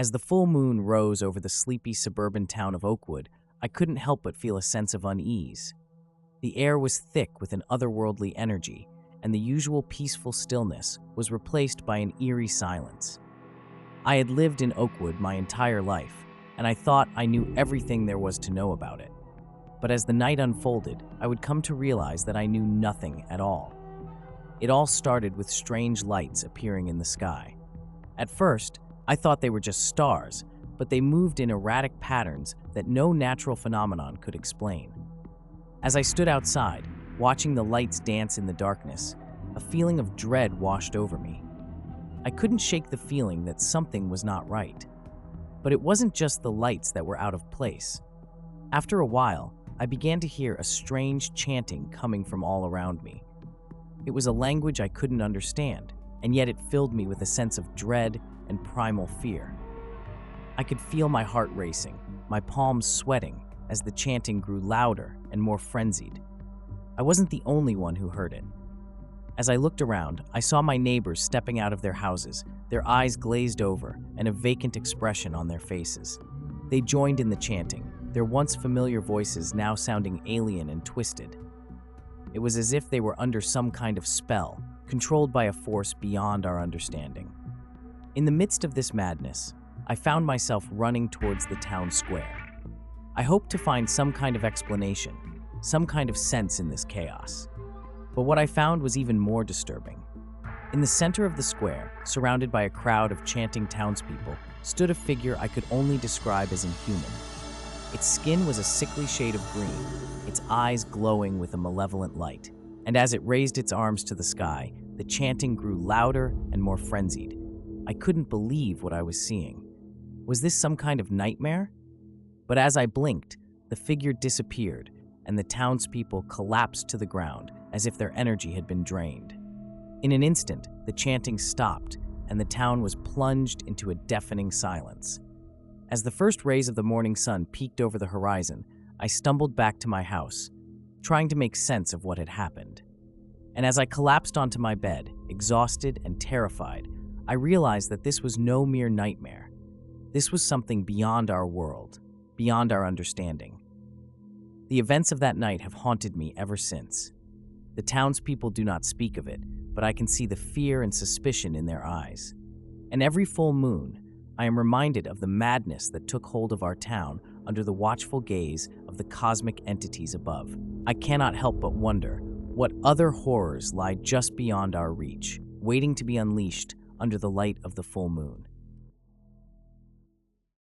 As the full moon rose over the sleepy suburban town of Oakwood, I couldn't help but feel a sense of unease. The air was thick with an otherworldly energy, and the usual peaceful stillness was replaced by an eerie silence. I had lived in Oakwood my entire life, and I thought I knew everything there was to know about it. But as the night unfolded, I would come to realize that I knew nothing at all. It all started with strange lights appearing in the sky. At first, I thought they were just stars, but they moved in erratic patterns that no natural phenomenon could explain. As I stood outside, watching the lights dance in the darkness, a feeling of dread washed over me. I couldn't shake the feeling that something was not right. But it wasn't just the lights that were out of place. After a while, I began to hear a strange chanting coming from all around me. It was a language I couldn't understand, and yet it filled me with a sense of dread and primal fear. I could feel my heart racing, my palms sweating, as the chanting grew louder and more frenzied. I wasn't the only one who heard it. As I looked around, I saw my neighbors stepping out of their houses, their eyes glazed over and a vacant expression on their faces. They joined in the chanting, their once familiar voices now sounding alien and twisted. It was as if they were under some kind of spell, controlled by a force beyond our understanding. In the midst of this madness, I found myself running towards the town square. I hoped to find some kind of explanation, some kind of sense in this chaos. But what I found was even more disturbing. In the center of the square, surrounded by a crowd of chanting townspeople, stood a figure I could only describe as inhuman. Its skin was a sickly shade of green, its eyes glowing with a malevolent light, and as it raised its arms to the sky, the chanting grew louder and more frenzied. I couldn't believe what I was seeing. Was this some kind of nightmare? But as I blinked, the figure disappeared, and the townspeople collapsed to the ground as if their energy had been drained. In an instant, the chanting stopped, and the town was plunged into a deafening silence. As the first rays of the morning sun peeked over the horizon, I stumbled back to my house, trying to make sense of what had happened. And as I collapsed onto my bed, exhausted and terrified, I realized that this was no mere nightmare. This was something beyond our world, beyond our understanding. The events of that night have haunted me ever since. The townspeople do not speak of it, but I can see the fear and suspicion in their eyes. And every full moon, I am reminded of the madness that took hold of our town under the watchful gaze of the cosmic entities above. I cannot help but wonder what other horrors lie just beyond our reach, waiting to be unleashed under the light of the full moon.